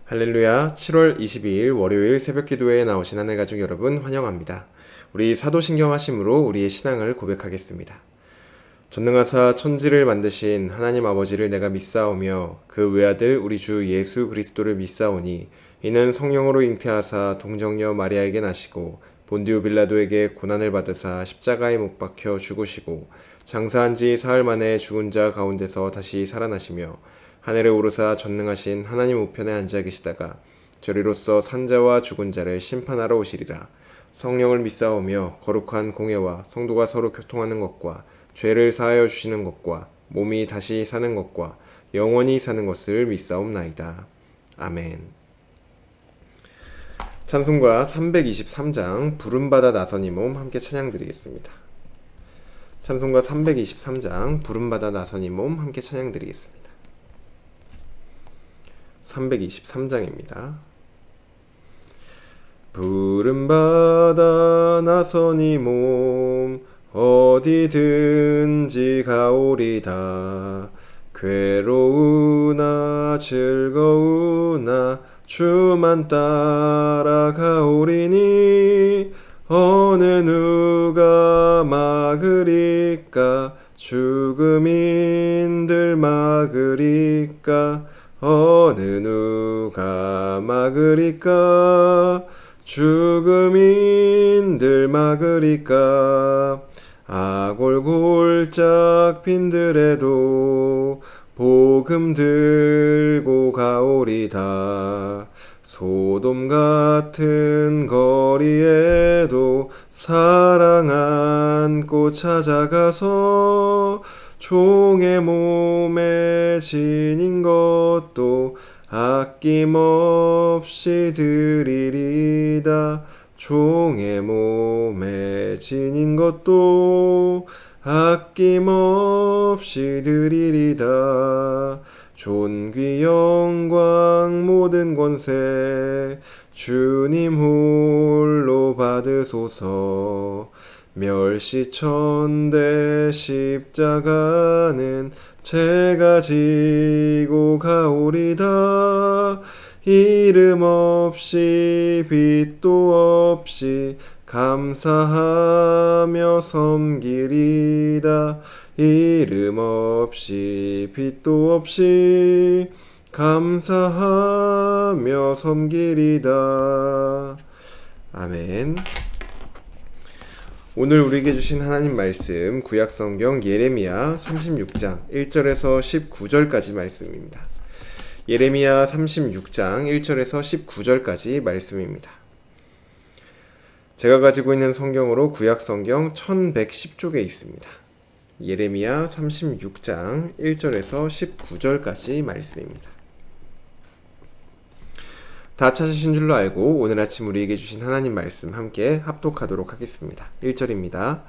할렐루야. 7월 22일 월요일 새벽기도회에 나오신 하늘가족 여러분 환영합니다. 우리 사도신경 하심으로 우리의 신앙을 고백하겠습니다. 전능하사 천지를 만드신 하나님 아버지를 내가 믿사오며 그 외아들 우리 주 예수 그리스도를 믿사오니 이는 성령으로 잉태하사 동정녀 마리아에게 나시고 본디오 빌라도에게 고난을 받으사 십자가에 못 박혀 죽으시고 장사한 지 사흘 만에 죽은 자 가운데서 다시 살아나시며 하늘에 오르사 전능하신 하나님 우편에 앉아 계시다가 저리로서 산자와 죽은 자를 심판하러 오시리라. 성령을 믿사오며 거룩한 공예와 성도가 서로 교통하는 것과 죄를 사하여 주시는 것과 몸이 다시 사는 것과 영원히 사는 것을 믿사옵나이다. 아멘. 찬송가 323장 부름받아 나서니 몸 함께 찬양드리겠습니다. 찬송가 323장 부름받아 나서니 몸 함께 찬양드리겠습니다. 323장입니다. 부름받아 나서니 몸 어디든지 가오리다. 괴로우나 즐거우나 주만 따라가오리니 어느 누가 막으리까. 죽음인들 막으리까. 어느 누가 막으리까. 죽음인들 막으리까. 아골골짝 빈들에도 복음 들고 가오리다. 소돔 같은 거리에도 사랑 안고 찾아가서 종의 몸에 지닌 것도 아낌없이 드리리다. 종의 몸에 지닌 것도 아낌없이 드리리다. 존귀 영광 모든 권세 주님 홀로 받으소서. 멸시천대 십자가는 제가 지고 가오리다. 이름 없이 빛도 없이 감사하며 섬기리다. 이름 없이 빛도 없이 감사하며 섬기리다. 아멘. 오늘 우리에게 주신 하나님 말씀 구약성경 예레미야 36장 1절에서 19절까지 말씀입니다. 예레미야 36장 1절에서 19절까지 말씀입니다. 제가 가지고 있는 성경으로 구약성경 1110쪽에 있습니다. 예레미야 36장 1절에서 19절까지 말씀입니다. 다 찾으신 줄로 알고 오늘 아침 우리에게 주신 하나님 말씀 함께 합독하도록 하겠습니다. 1절입니다.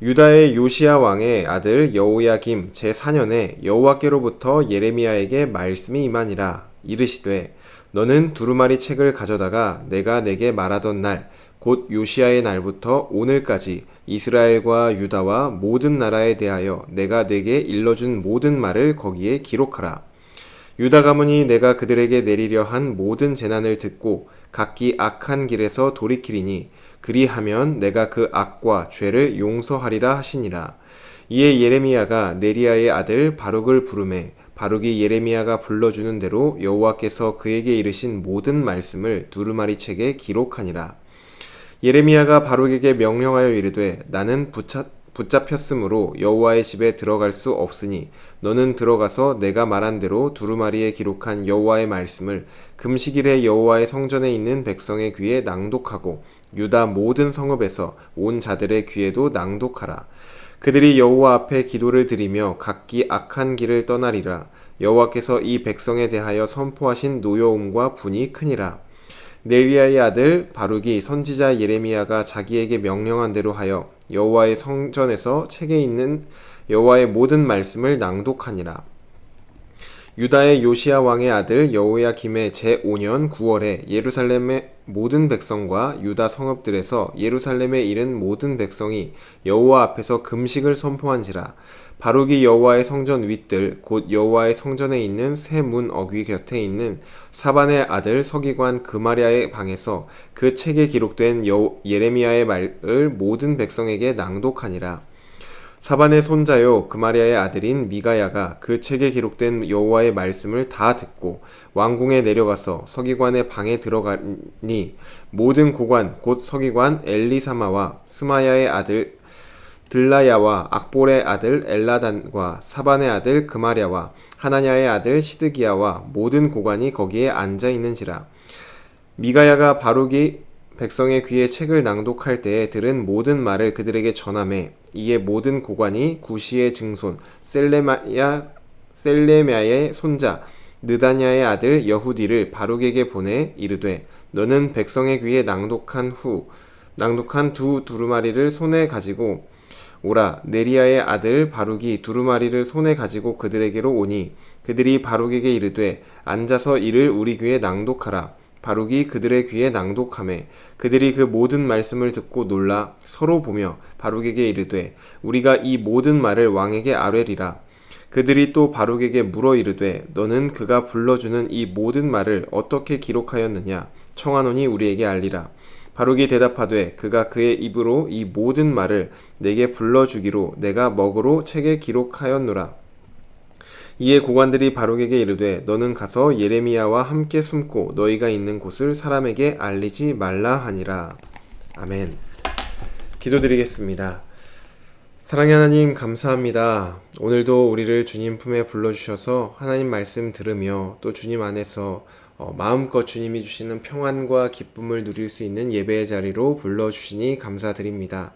유다의 요시야 왕의 아들 여호야김 제4년에 여호와께로부터 예레미야에게 말씀이 임하니라. 이르시되 너는 두루마리 책을 가져다가 내가 내게 말하던 날 곧 요시야의 날부터 오늘까지 이스라엘과 유다와 모든 나라에 대하여 내가 내게 일러준 모든 말을 거기에 기록하라. 유다 가문이 내가 그들에게 내리려 한 모든 재난을 듣고 각기 악한 길에서 돌이키리니 그리하면 내가 그 악과 죄를 용서하리라 하시니라. 이에 예레미야가 네리야의 아들 바룩을 부르매 바룩이 예레미야가 불러주는 대로 여호와께서 그에게 이르신 모든 말씀을 두루마리 책에 기록하니라. 예레미야가 바룩에게 명령하여 이르되 나는 붙잡혔으므로 여호와의 집에 들어갈 수 없으니 너는 들어가서 내가 말한 대로 두루마리에 기록한 여호와의 말씀을 금식일에 여호와의 성전에 있는 백성의 귀에 낭독하고 유다 모든 성읍에서 온 자들의 귀에도 낭독하라. 그들이 여호와 앞에 기도를 드리며 각기 악한 길을 떠나리라. 여호와께서 이 백성에 대하여 선포하신 노여움과 분이 크니라. 네리야의 아들 바룩이 선지자 예레미야가 자기에게 명령한 대로 하여 여호와의 성전에서 책에 있는 여호와의 모든 말씀을 낭독하니라. 유다의 요시야 왕의 아들 여호야김의 제5년 9월에 예루살렘의 모든 백성과 유다 성읍들에서 예루살렘에 이른 모든 백성이 여호와 앞에서 금식을 선포한지라. 바룩이 여호와의 성전 윗들 곧 여호와의 성전에 있는 새 문 어귀 곁에 있는 사반의 아들 서기관 그마랴의 방에서 그 책에 기록된 예레미야의 말을 모든 백성에게 낭독하니라. 사반의 손자요 그마랴의 아들인 미가야가 그 책에 기록된 여호와의 말씀을 다 듣고 왕궁에 내려가서 서기관의 방에 들어가니 모든 고관 곧 서기관 엘리사마와 스마야의 아들 들라야와 악볼의 아들 엘라단과 사반의 아들 그마랴와 하나냐의 아들 시드기야와 모든 고관이 거기에 앉아 있는지라. 미가야가 바룩이 백성의 귀에 책을 낭독할 때에 들은 모든 말을 그들에게 전하매 이에 모든 고관이 구시의 증손 셀레мя의 손자 느다냐의 아들 여후디를 바룩에게 보내 이르되 너는 백성의 귀에 낭독한 두 두루마리를 손에 가지고 오라. 네리야의 아들 바룩이 두루마리를 손에 가지고 그들에게로 오니 그들이 바룩에게 이르되 앉아서 이를 우리 귀에 낭독하라. 바룩이 그들의 귀에 낭독하매 그들이 그 모든 말씀을 듣고 놀라 서로 보며 바룩에게 이르되 우리가 이 모든 말을 왕에게 아뢰리라. 그들이 또 바룩에게 물어 이르되 너는 그가 불러주는 이 모든 말을 어떻게 기록하였느냐 청하노니 우리에게 알리라. 바룩이 대답하되 그가 그의 입으로 이 모든 말을 내게 불러주기로 내가 먹으로 책에 기록하였노라. 이에 고관들이 바룩에게 이르되 너는 가서 예레미야와 함께 숨고 너희가 있는 곳을 사람에게 알리지 말라 하니라. 아멘. 기도드리겠습니다. 사랑의 하나님 감사합니다. 오늘도 우리를 주님 품에 불러주셔서 하나님 말씀 들으며 또 주님 안에서 마음껏 주님이 주시는 평안과 기쁨을 누릴 수 있는 예배의 자리로 불러주시니 감사드립니다.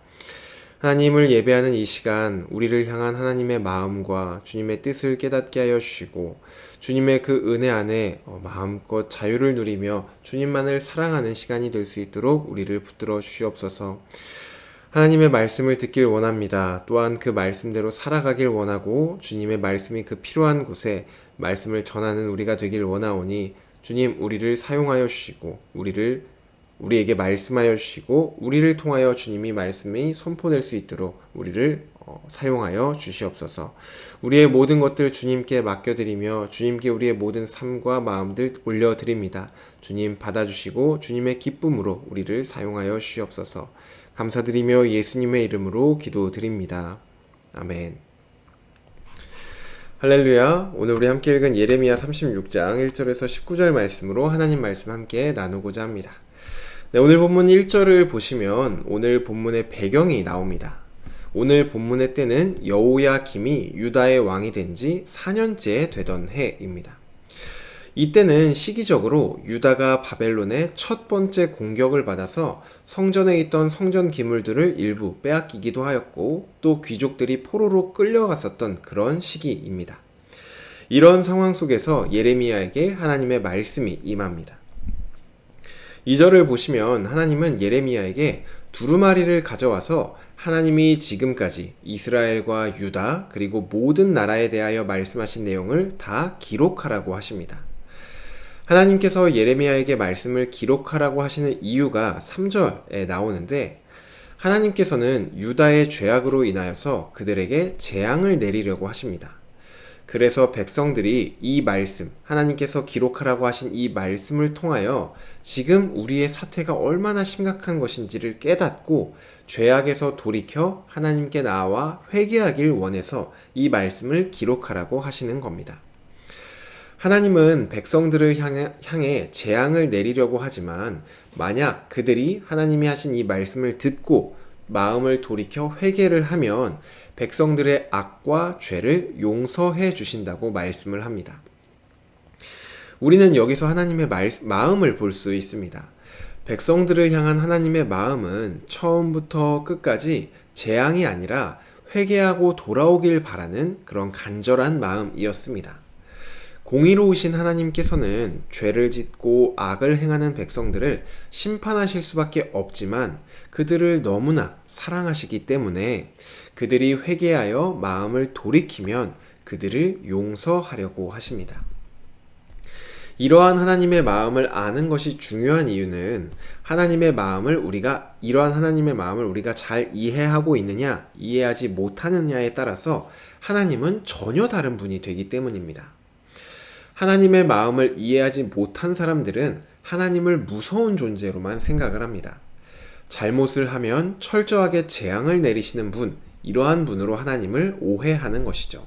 하나님을 예배하는 이 시간 우리를 향한 하나님의 마음과 주님의 뜻을 깨닫게 하여 주시고 주님의 그 은혜 안에 마음껏 자유를 누리며 주님만을 사랑하는 시간이 될 수 있도록 우리를 붙들어 주시옵소서. 하나님의 말씀을 듣길 원합니다. 또한 그 말씀대로 살아가길 원하고 주님의 말씀이 그 필요한 곳에 말씀을 전하는 우리가 되길 원하오니 주님 우리를 사용하여 주시고 우리에게 말씀하여 주시고 우리를 통하여 주님이 말씀이 선포될 수 있도록 우리를 사용하여 주시옵소서. 우리의 모든 것들 주님께 맡겨드리며 주님께 우리의 모든 삶과 마음들 올려드립니다. 주님 받아주시고 주님의 기쁨으로 우리를 사용하여 주시옵소서. 감사드리며 예수님의 이름으로 기도드립니다. 아멘. 할렐루야. 오늘 우리 함께 읽은 예레미야 36장 1절에서 19절 말씀으로 하나님 말씀 함께 나누고자 합니다. 네, 오늘 본문 1절을 보시면 오늘 본문의 배경이 나옵니다. 오늘 본문의 때는 여호야김이 유다의 왕이 된 지 4년째 되던 해입니다. 이때는 시기적으로 유다가 바벨론의 첫 번째 공격을 받아서 성전에 있던 성전 기물들을 일부 빼앗기기도 하였고 또 귀족들이 포로로 끌려갔었던 그런 시기입니다. 이런 상황 속에서 예레미야에게 하나님의 말씀이 임합니다. 2절을 보시면 하나님은 예레미야에게 두루마리를 가져와서 하나님이 지금까지 이스라엘과 유다 그리고 모든 나라에 대하여 말씀하신 내용을 다 기록하라고 하십니다. 하나님께서 예레미야에게 말씀을 기록하라고 하시는 이유가 3절에 나오는데 하나님께서는 유다의 죄악으로 인하여서 그들에게 재앙을 내리려고 하십니다. 그래서 백성들이 이 말씀, 하나님께서 기록하라고 하신 이 말씀을 통하여 지금 우리의 사태가 얼마나 심각한 것인지를 깨닫고 죄악에서 돌이켜 하나님께 나와 회개하길 원해서 이 말씀을 기록하라고 하시는 겁니다. 하나님은 백성들을 향해 재앙을 내리려고 하지만 만약 그들이 하나님이 하신 이 말씀을 듣고 마음을 돌이켜 회개를 하면 백성들의 악과 죄를 용서해 주신다고 말씀을 합니다. 우리는 여기서 하나님의 마음을 볼 수 있습니다. 백성들을 향한 하나님의 마음은 처음부터 끝까지 재앙이 아니라 회개하고 돌아오길 바라는 그런 간절한 마음이었습니다. 공의로우신 하나님께서는 죄를 짓고 악을 행하는 백성들을 심판하실 수밖에 없지만 그들을 너무나 사랑하시기 때문에 그들이 회개하여 마음을 돌이키면 그들을 용서하려고 하십니다. 이러한 하나님의 마음을 아는 것이 중요한 이유는 이러한 하나님의 마음을 우리가 잘 이해하고 있느냐, 이해하지 못하느냐에 따라서 하나님은 전혀 다른 분이 되기 때문입니다. 하나님의 마음을 이해하지 못한 사람들은 하나님을 무서운 존재로만 생각을 합니다. 잘못을 하면 철저하게 재앙을 내리시는 분, 이러한 분으로 하나님을 오해하는 것이죠.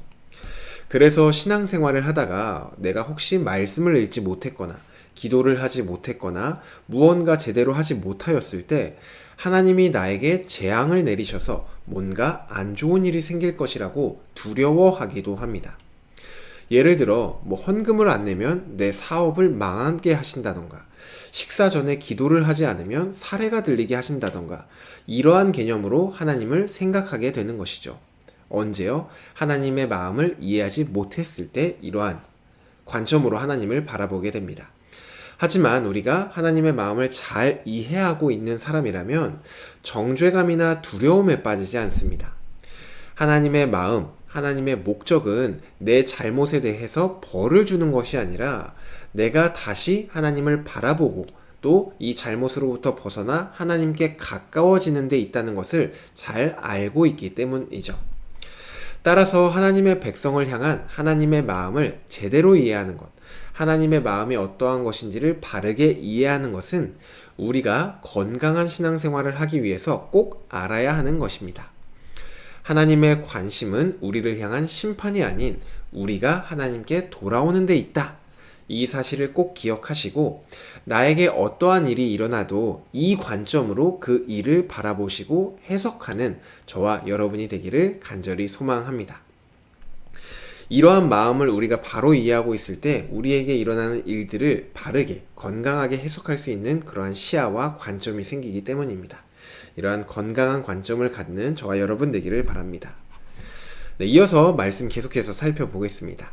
그래서 신앙생활을 하다가 내가 혹시 말씀을 읽지 못했거나 기도를 하지 못했거나 무언가 제대로 하지 못하였을 때 하나님이 나에게 재앙을 내리셔서 뭔가 안 좋은 일이 생길 것이라고 두려워하기도 합니다. 예를 들어 헌금을 안 내면 내 사업을 망하게 하신다던가, 식사 전에 기도를 하지 않으면 사례가 들리게 하신다던가, 이러한 개념으로 하나님을 생각하게 되는 것이죠. 언제요? 하나님의 마음을 이해하지 못했을 때 이러한 관점으로 하나님을 바라보게 됩니다. 하지만 우리가 하나님의 마음을 잘 이해하고 있는 사람이라면 정죄감이나 두려움에 빠지지 않습니다. 하나님의 마음, 하나님의 목적은 내 잘못에 대해서 벌을 주는 것이 아니라 내가 다시 하나님을 바라보고 또 이 잘못으로부터 벗어나 하나님께 가까워지는 데 있다는 것을 잘 알고 있기 때문이죠. 따라서 하나님의 백성을 향한 하나님의 마음을 제대로 이해하는 것, 하나님의 마음이 어떠한 것인지를 바르게 이해하는 것은 우리가 건강한 신앙생활을 하기 위해서 꼭 알아야 하는 것입니다. 하나님의 관심은 우리를 향한 심판이 아닌 우리가 하나님께 돌아오는 데 있다. 이 사실을 꼭 기억하시고 나에게 어떠한 일이 일어나도 이 관점으로 그 일을 바라보시고 해석하는 저와 여러분이 되기를 간절히 소망합니다. 이러한 마음을 우리가 바로 이해하고 있을 때 우리에게 일어나는 일들을 바르게 건강하게 해석할 수 있는 그러한 시야와 관점이 생기기 때문입니다. 이러한 건강한 관점을 갖는 저와 여러분 되기를 바랍니다. 네, 이어서 말씀 계속해서 살펴보겠습니다.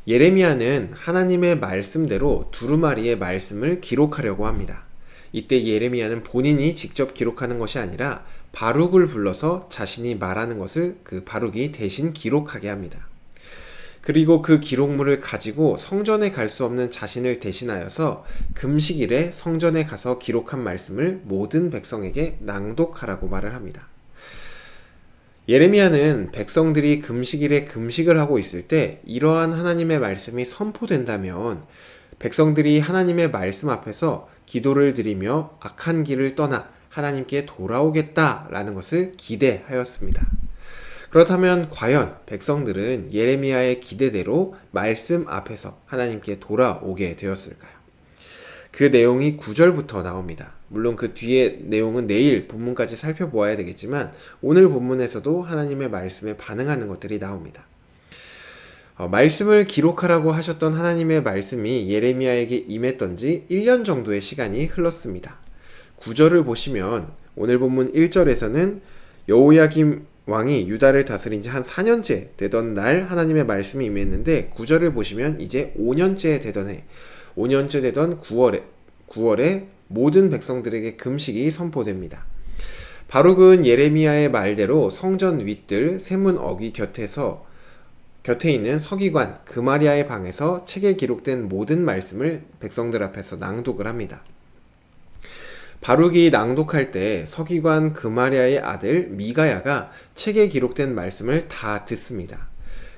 예레미야는 하나님의 말씀대로 두루마리의 말씀을 기록하려고 합니다. 이때 예레미야는 본인이 직접 기록하는 것이 아니라 바룩을 불러서 자신이 말하는 것을 그 바룩이 대신 기록하게 합니다. 그리고 그 기록물을 가지고 성전에 갈 수 없는 자신을 대신하여서 금식일에 성전에 가서 기록한 말씀을 모든 백성에게 낭독하라고 말을 합니다. 예레미야는 백성들이 금식일에 금식을 하고 있을 때 이러한 하나님의 말씀이 선포된다면 백성들이 하나님의 말씀 앞에서 기도를 드리며 악한 길을 떠나 하나님께 돌아오겠다라는 것을 기대하였습니다. 그렇다면 과연 백성들은 예레미야의 기대대로 말씀 앞에서 하나님께 돌아오게 되었을까요? 그 내용이 9절부터 나옵니다. 물론 그 뒤에 내용은 내일 본문까지 살펴보아야 되겠지만 오늘 본문에서도 하나님의 말씀에 반응하는 것들이 나옵니다. 말씀을 기록하라고 하셨던 하나님의 말씀이 예레미야에게 임했던 지 1년 정도의 시간이 흘렀습니다. 9절을 보시면 오늘 본문 1절에서는 여호야김 왕이 유다를 다스린 지 한 4년째 되던 날 하나님의 말씀이 임했는데 9절을 보시면 이제 5년째 되던 9월에 모든 백성들에게 금식이 선포됩니다. 바룩은 예레미야의 말대로 성전 윗뜰 세문 어귀 곁에 있는 서기관 그마리아의 방에서 책에 기록된 모든 말씀을 백성들 앞에서 낭독을 합니다. 바룩이 낭독할 때 서기관 그마리아의 아들 미가야가 책에 기록된 말씀을 다 듣습니다.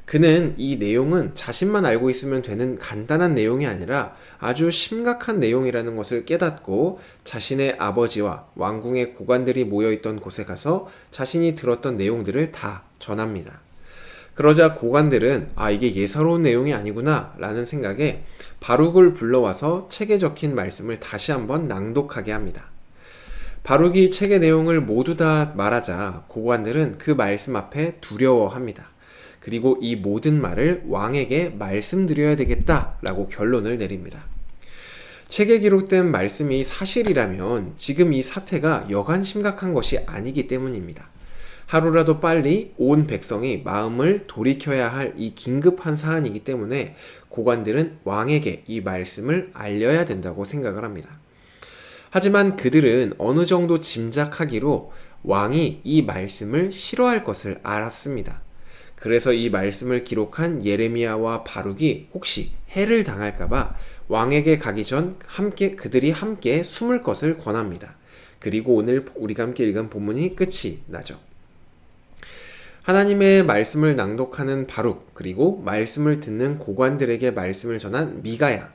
그는 이 내용은 자신만 알고 있으면 되는 간단한 내용이 아니라 아주 심각한 내용이라는 것을 깨닫고 자신의 아버지와 왕궁의 고관들이 모여있던 곳에 가서 자신이 들었던 내용들을 다 전합니다. 그러자 고관들은 이게 예사로운 내용이 아니구나 라는 생각에 바룩을 불러와서 책에 적힌 말씀을 다시 한번 낭독하게 합니다. 바룩이 책의 내용을 모두 다 말하자 고관들은 그 말씀 앞에 두려워합니다. 그리고 이 모든 말을 왕에게 말씀드려야 되겠다라고 결론을 내립니다. 책에 기록된 말씀이 사실이라면 지금 이 사태가 여간 심각한 것이 아니기 때문입니다. 하루라도 빨리 온 백성이 마음을 돌이켜야 할 이 긴급한 사안이기 때문에 고관들은 왕에게 이 말씀을 알려야 된다고 생각을 합니다. 하지만 그들은 어느 정도 짐작하기로 왕이 이 말씀을 싫어할 것을 알았습니다. 그래서 이 말씀을 기록한 예레미야와 바룩이 혹시 해를 당할까봐 왕에게 가기 전 그들이 함께 숨을 것을 권합니다. 그리고 오늘 우리가 함께 읽은 본문이 끝이 나죠. 하나님의 말씀을 낭독하는 바룩, 그리고 말씀을 듣는 고관들에게 말씀을 전한 미가야,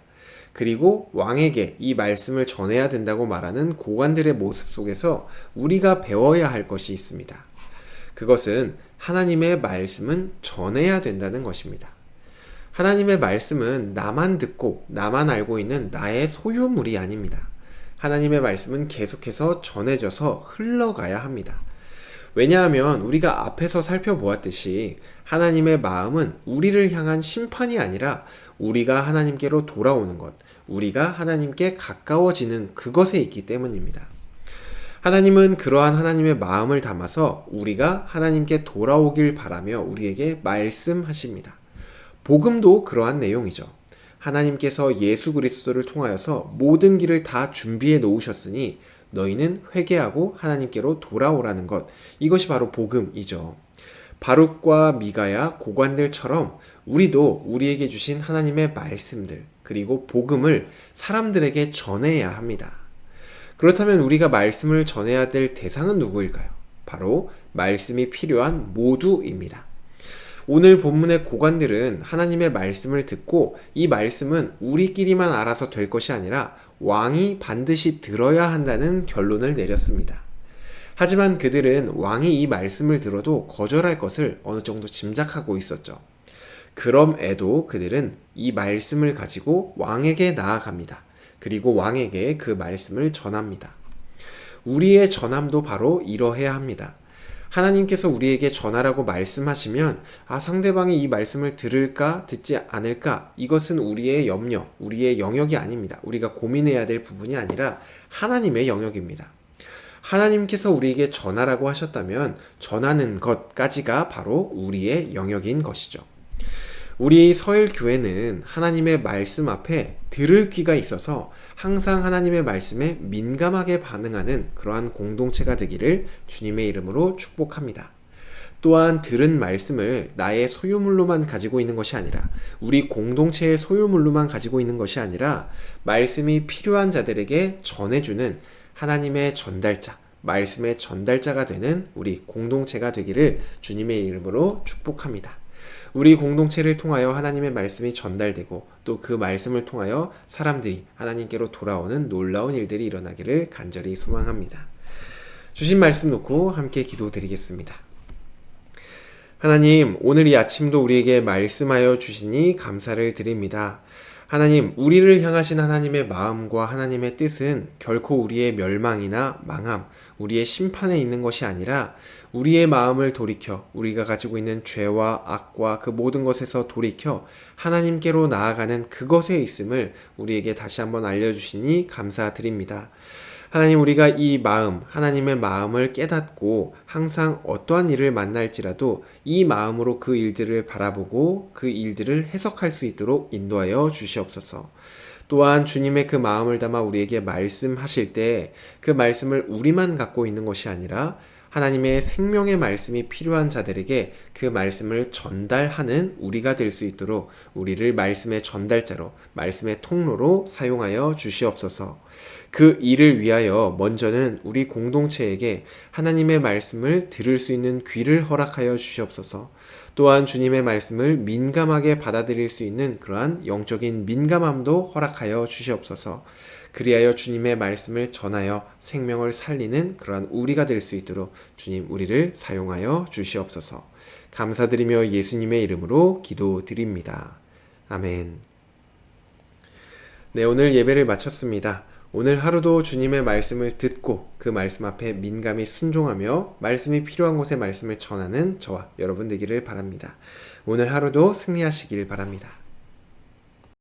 그리고 왕에게 이 말씀을 전해야 된다고 말하는 고관들의 모습 속에서 우리가 배워야 할 것이 있습니다. 그것은 하나님의 말씀은 전해야 된다는 것입니다. 하나님의 말씀은 나만 듣고 나만 알고 있는 나의 소유물이 아닙니다. 하나님의 말씀은 계속해서 전해져서 흘러가야 합니다. 왜냐하면 우리가 앞에서 살펴보았듯이 하나님의 마음은 우리를 향한 심판이 아니라 우리가 하나님께로 돌아오는 것, 우리가 하나님께 가까워지는 그것에 있기 때문입니다. 하나님은 그러한 하나님의 마음을 담아서 우리가 하나님께 돌아오길 바라며 우리에게 말씀하십니다. 복음도 그러한 내용이죠. 하나님께서 예수 그리스도를 통하여서 모든 길을 다 준비해 놓으셨으니 너희는 회개하고 하나님께로 돌아오라는 것, 이것이 바로 복음이죠. 바룩과 미가야 고관들처럼 우리도 우리에게 주신 하나님의 말씀들, 그리고 복음을 사람들에게 전해야 합니다. 그렇다면 우리가 말씀을 전해야 될 대상은 누구일까요? 바로 말씀이 필요한 모두입니다. 오늘 본문의 고관들은 하나님의 말씀을 듣고 이 말씀은 우리끼리만 알아서 될 것이 아니라 왕이 반드시 들어야 한다는 결론을 내렸습니다. 하지만 그들은 왕이 이 말씀을 들어도 거절할 것을 어느 정도 짐작하고 있었죠. 그럼에도 그들은 이 말씀을 가지고 왕에게 나아갑니다. 그리고 왕에게 그 말씀을 전합니다. 우리의 전함도 바로 이러해야 합니다. 하나님께서 우리에게 전하라고 말씀하시면 상대방이 이 말씀을 들을까 듣지 않을까, 이것은 우리의 염려, 우리의 영역이 아닙니다. 우리가 고민해야 될 부분이 아니라 하나님의 영역입니다. 하나님께서 우리에게 전하라고 하셨다면 전하는 것까지가 바로 우리의 영역인 것이죠. 우리 서일교회는 하나님의 말씀 앞에 들을 귀가 있어서 항상 하나님의 말씀에 민감하게 반응하는 그러한 공동체가 되기를 주님의 이름으로 축복합니다. 또한 들은 말씀을 나의 소유물로만 가지고 있는 것이 아니라, 우리 공동체의 소유물로만 가지고 있는 것이 아니라 말씀이 필요한 자들에게 전해주는 하나님의 전달자, 말씀의 전달자가 되는 우리 공동체가 되기를 주님의 이름으로 축복합니다. 우리 공동체를 통하여 하나님의 말씀이 전달되고 또 그 말씀을 통하여 사람들이 하나님께로 돌아오는 놀라운 일들이 일어나기를 간절히 소망합니다. 주신 말씀 놓고 함께 기도드리겠습니다. 하나님, 오늘 이 아침도 우리에게 말씀하여 주시니 감사를 드립니다. 하나님, 우리를 향하신 하나님의 마음과 하나님의 뜻은 결코 우리의 멸망이나 망함, 우리의 심판에 있는 것이 아니라 우리의 마음을 돌이켜 우리가 가지고 있는 죄와 악과 그 모든 것에서 돌이켜 하나님께로 나아가는 그것에 있음을 우리에게 다시 한번 알려주시니 감사드립니다. 하나님, 우리가 이 마음, 하나님의 마음을 깨닫고 항상 어떠한 일을 만날지라도 이 마음으로 그 일들을 바라보고 그 일들을 해석할 수 있도록 인도하여 주시옵소서. 또한 주님의 그 마음을 담아 우리에게 말씀하실 때 그 말씀을 우리만 갖고 있는 것이 아니라 하나님의 생명의 말씀이 필요한 자들에게 그 말씀을 전달하는 우리가 될 수 있도록 우리를 말씀의 전달자로, 말씀의 통로로 사용하여 주시옵소서. 그 일을 위하여 먼저는 우리 공동체에게 하나님의 말씀을 들을 수 있는 귀를 허락하여 주시옵소서. 또한 주님의 말씀을 민감하게 받아들일 수 있는 그러한 영적인 민감함도 허락하여 주시옵소서. 그리하여 주님의 말씀을 전하여 생명을 살리는 그러한 우리가 될 수 있도록 주님 우리를 사용하여 주시옵소서. 감사드리며 예수님의 이름으로 기도드립니다. 아멘. 네, 오늘 예배를 마쳤습니다. 오늘 하루도 주님의 말씀을 듣고 그 말씀 앞에 민감히 순종하며 말씀이 필요한 곳에 말씀을 전하는 저와 여러분 되기를 바랍니다. 오늘 하루도 승리하시길 바랍니다.